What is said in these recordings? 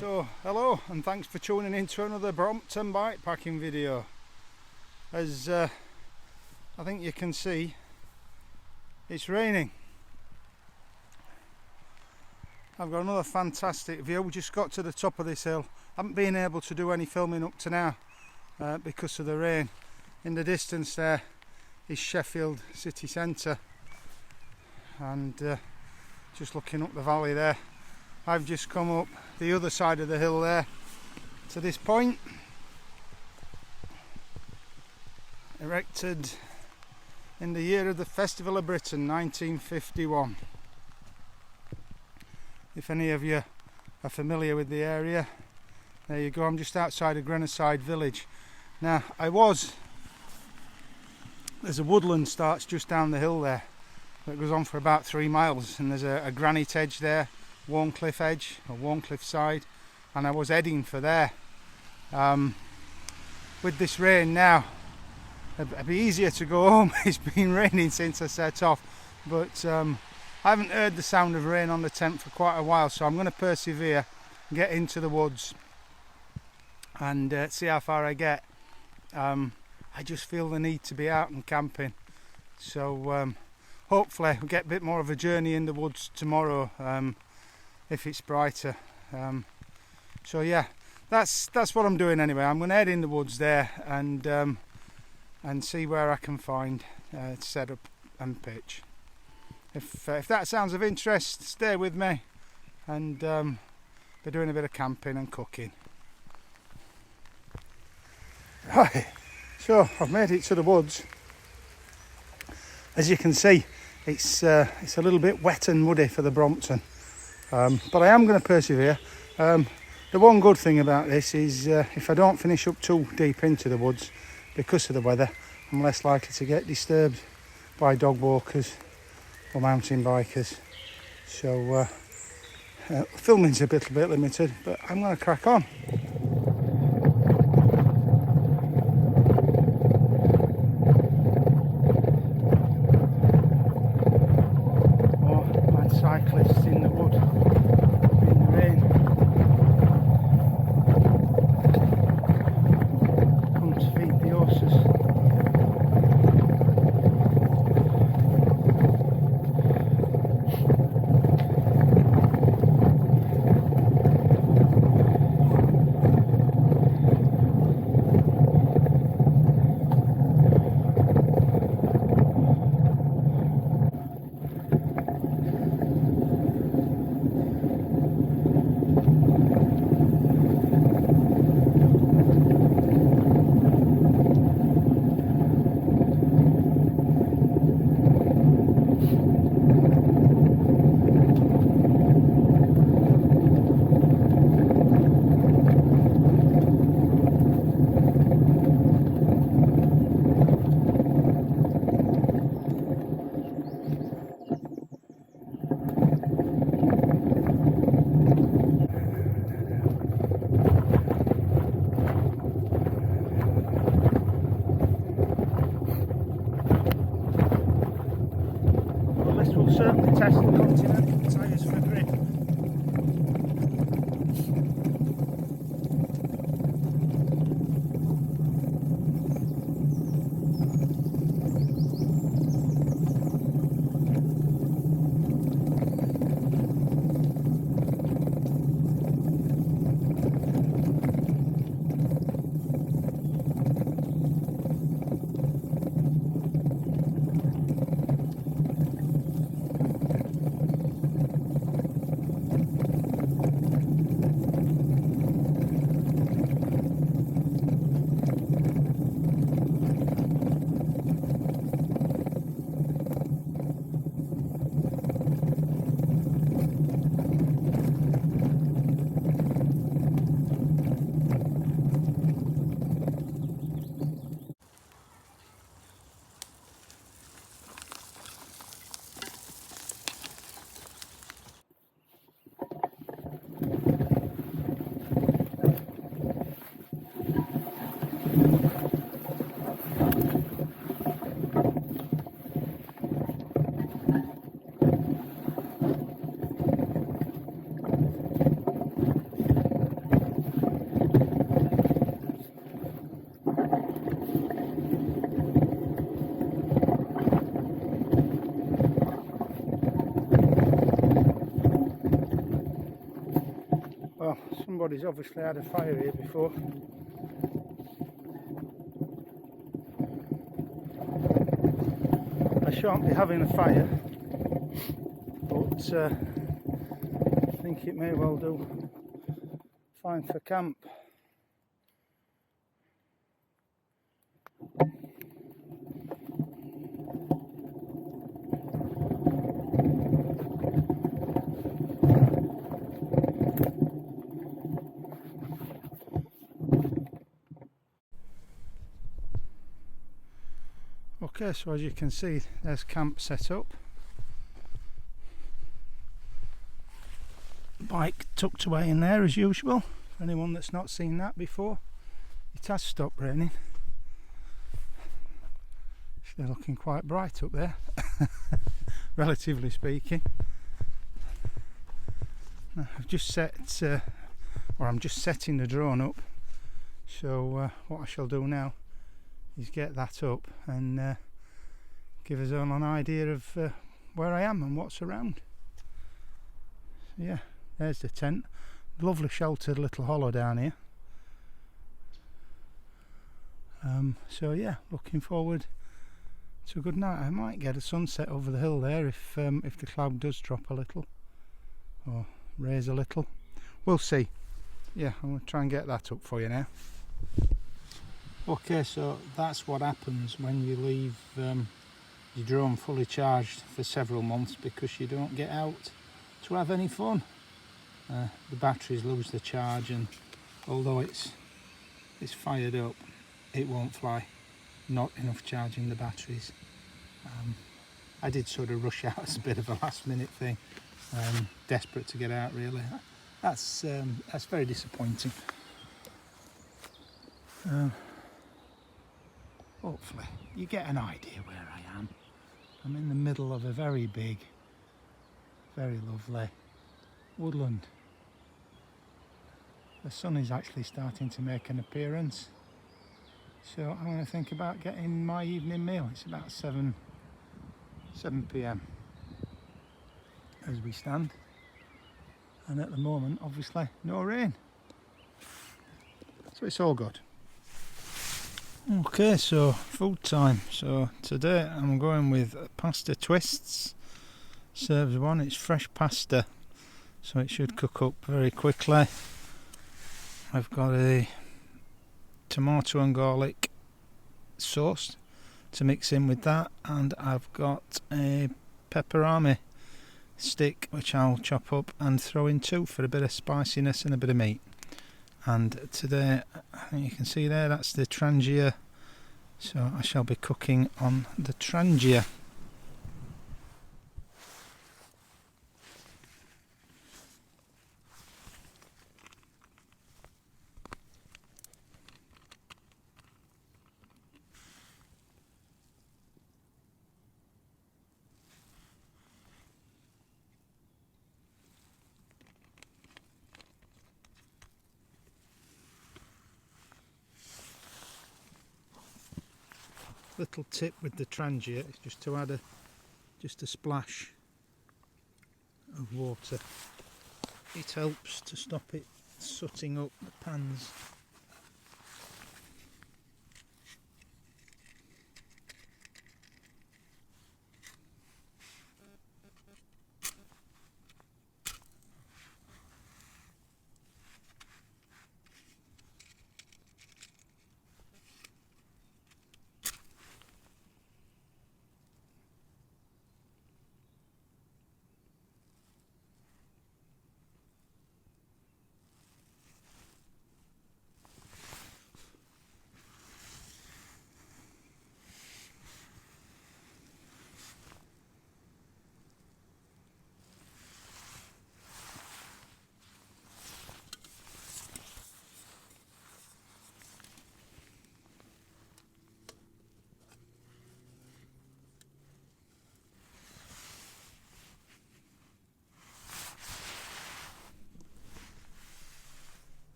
So hello and thanks for tuning in to another Brompton bikepacking video. As I think you can see, it's raining. I've got another fantastic view. We just got to the top of this hill. Haven't been able to do any filming up to now because of the rain. In the distance there is Sheffield city centre, and just looking up the valley there, I've just come up the other side of the hill there to this point, erected in the year of the Festival of Britain, 1951. If any of you are familiar with the area, there you go. I'm just outside of Grenoside village. Now there's a woodland starts just down the hill there that goes on for about 3 miles, and there's a granite edge there, Warncliffe edge or Warncliffe side, and I was heading for there. With this rain now, it'd be easier to go home. It's been raining since I set off, but I haven't heard the sound of rain on the tent for quite a while, so I'm going to persevere, get into the woods and see how far I get. I just feel the need to be out and camping, so hopefully we'll get a bit more of a journey in the woods tomorrow if it's brighter. So yeah, that's what I'm doing anyway. I'm going to head in the woods there and see where I can find set up and pitch. If that sounds of interest, stay with me, and be doing a bit of camping and cooking. Right, so I've made it to the woods. As you can see, it's a little bit wet and muddy for the Brompton, but I am going to persevere. The one good thing about this is if I don't finish up too deep into the woods, because of the weather, I'm less likely to get disturbed by dog walkers or mountain bikers. So filming's a little bit limited, but I'm going to crack on. Cyclists in the wood in the rain. Come to feed the horses. This will certainly test the Continental tyres for grip. Well, somebody's obviously had a fire here before. I shan't be having a fire, but I think it may well do fine for camp. Okay, so as you can see, there's camp set up. Bike tucked away in there as usual. For anyone that's not seen that before, it has stopped raining. They're looking quite bright up there, relatively speaking. I've just set, or I'm just setting the drone up. So what I shall do now is get that up and give us all an idea of where I am and what's around. So yeah, there's the tent. Lovely sheltered little hollow down here. So yeah, looking forward to a good night. I might get a sunset over the hill there if the cloud does drop a little or raise a little. We'll see. Yeah, I'm going to try and get that up for you now. Okay, so that's what happens when you leave your drone fully charged for several months because you don't get out to have any fun. The batteries lose the charge, and although it's fired up, it won't fly. Not enough charge in the batteries. I did sort of rush out as a bit of a last minute thing, desperate to get out really. That's very disappointing. Hopefully you get an idea where I am. I'm in the middle of a very big, very lovely woodland. The sun is actually starting to make an appearance, so I'm going to think about getting my evening meal. It's about 7 p.m. as we stand, and at the moment obviously no rain, so it's all good. Okay, so food time. So today I'm going with pasta twists. Serves one, it's fresh pasta, so it should cook up very quickly. I've got a tomato and garlic sauce to mix in with that, and I've got a pepperami stick which I'll chop up and throw in too for a bit of spiciness and a bit of meat. And today, I think you can see there, that's the trangia, so I shall be cooking on the trangia. Little tip with the trangia is just to add just a splash of water. It helps to stop it sooting up the pans.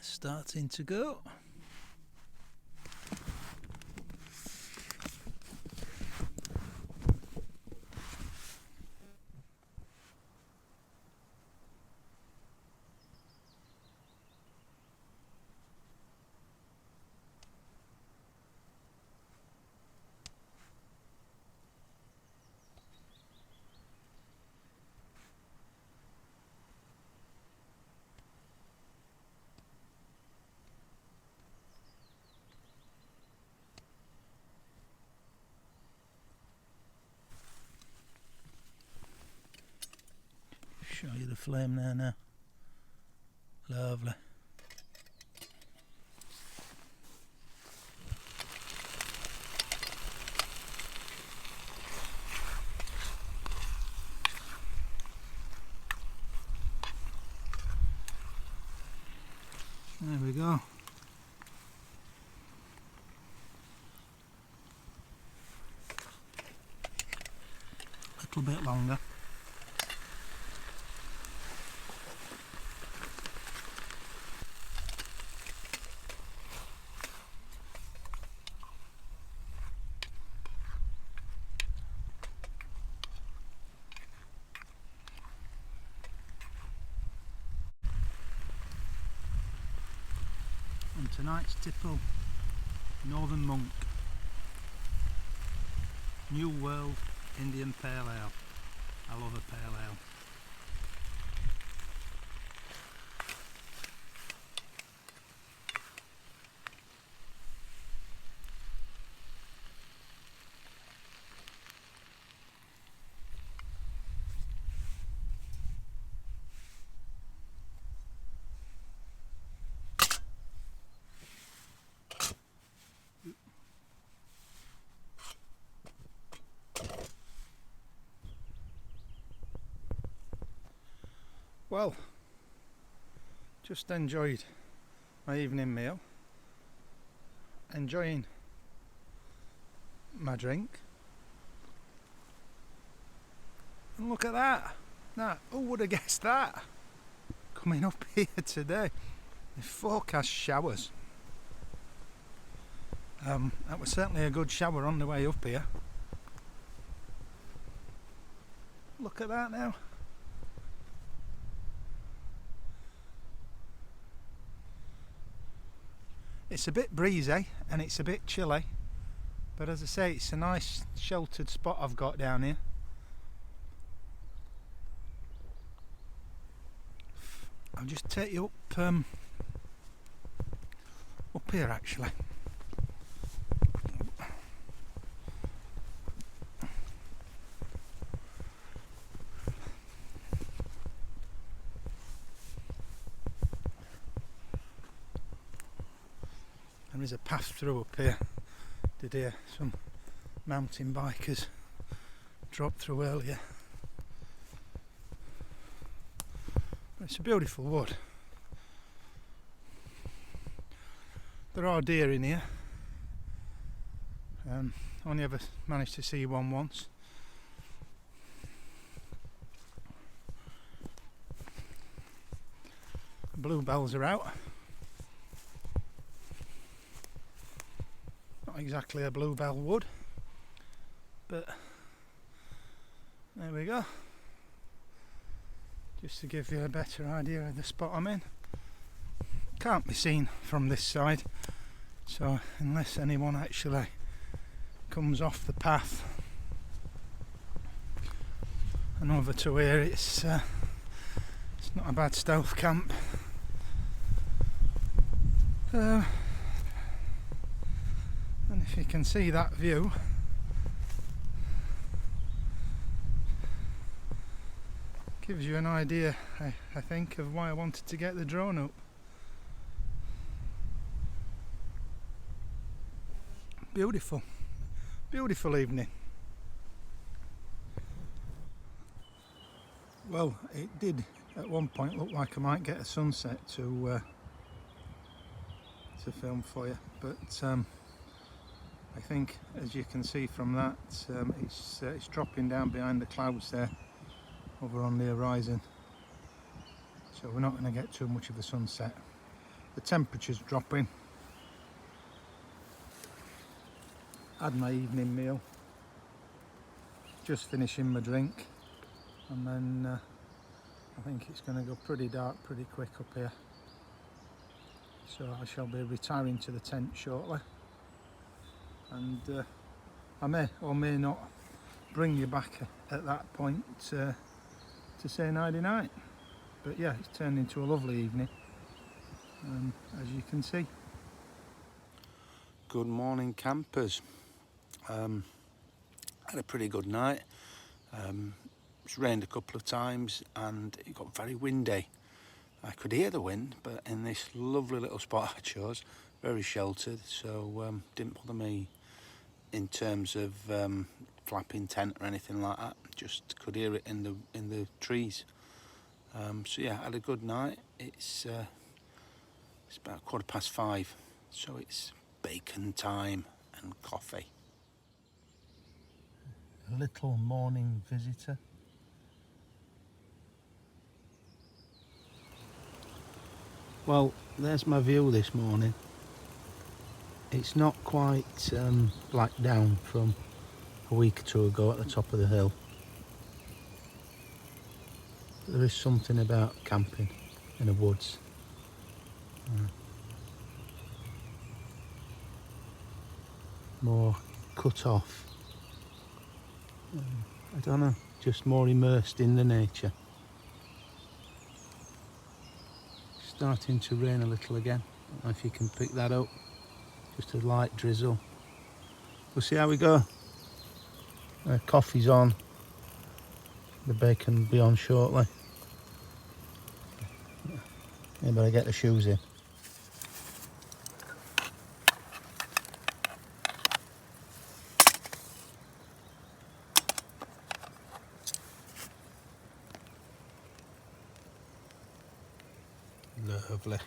Starting to go. Show you the flame there now. Lovely. There we go. A little bit longer. And tonight's tipple, Northern Monk, New World Indian Pale Ale. I love a pale ale. Well, just enjoyed my evening meal, enjoying my drink, and look at that. Now, who would have guessed that? Coming up here today, the forecast showers. That was certainly a good shower on the way up here. Look at that now. It's a bit breezy and it's a bit chilly, but as I say, it's a nice sheltered spot I've got down here. I'll just take you up here actually. There is a path through up here. Did hear some mountain bikers drop through earlier. It's a beautiful wood. There are deer in here. Only ever managed to see one once. Bluebells are out. Not exactly a bluebell wood, but there we go. Just to give you a better idea of the spot I'm in. Can't be seen from this side, so unless anyone actually comes off the path and over to here, it's not a bad stealth camp. And if you can see that view, gives you an idea, I think, of why I wanted to get the drone up. Beautiful, beautiful evening. Well, it did at one point look like I might get a sunset to film for you, but I think, as you can see from that, it's dropping down behind the clouds there, over on the horizon, so we're not going to get too much of a sunset. The temperature's dropping. Had my evening meal, just finishing my drink, and then I think it's going to go pretty dark pretty quick up here, so I shall be retiring to the tent shortly, and I may or may not bring you back at that point to say nighty night. But yeah, it's turned into a lovely evening, as you can see. Good morning, campers. Had a pretty good night. It's rained a couple of times and it got very windy. I could hear the wind, but in this lovely little spot I chose, very sheltered, so didn't bother me in terms of flapping tent or anything like that. Just could hear it in the trees. So yeah, had a good night. It's about 5:15, so it's bacon time and coffee. A little morning visitor. Well, there's my view this morning. It's not quite black down from a week or two ago at the top of the hill. There is something about camping in the woods. More cut off. I don't know, just more immersed in the nature. Starting to rain a little again. Don't know if you can pick that up. Just a light drizzle. We'll see how we go. Coffee's on. The bacon will be on shortly. You better get the shoes in. Lovely.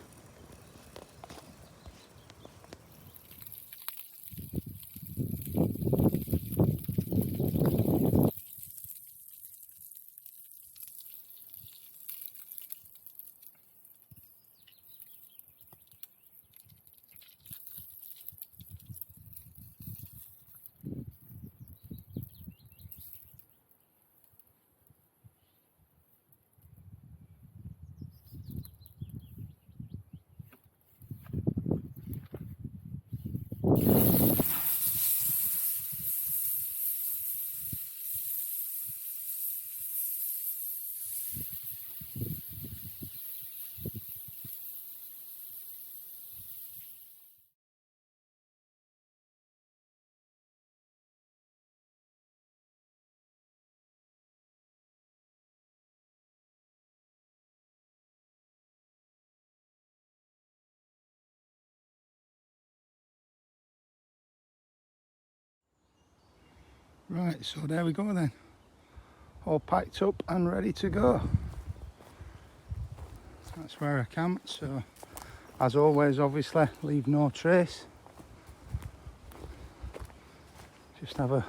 Right, so there we go then. All packed up and ready to go. That's where I camped, so as always, obviously, leave no trace. Just have a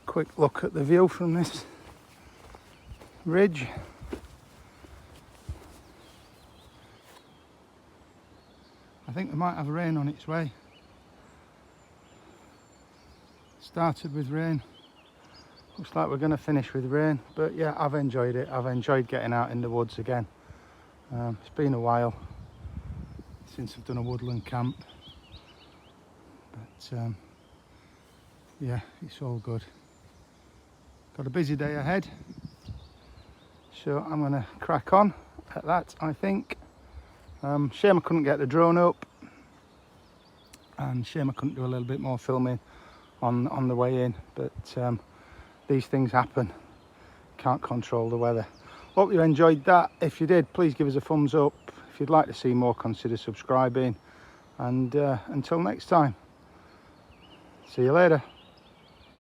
quick look at the view from this ridge. I think we might have rain on its way. Started with rain, looks like we're going to finish with rain, but yeah, I've enjoyed it. I've enjoyed getting out in the woods again. It's been a while since I've done a woodland camp, but yeah, it's all good. Got a busy day ahead, so I'm going to crack on at that, I think. Shame I couldn't get the drone up, and shame I couldn't do a little bit more filming on the way in, but these things happen. Can't control the weather. Hope you enjoyed that. If you did, please give us a thumbs up. If you'd like to see more, consider subscribing, and until next time, see you later.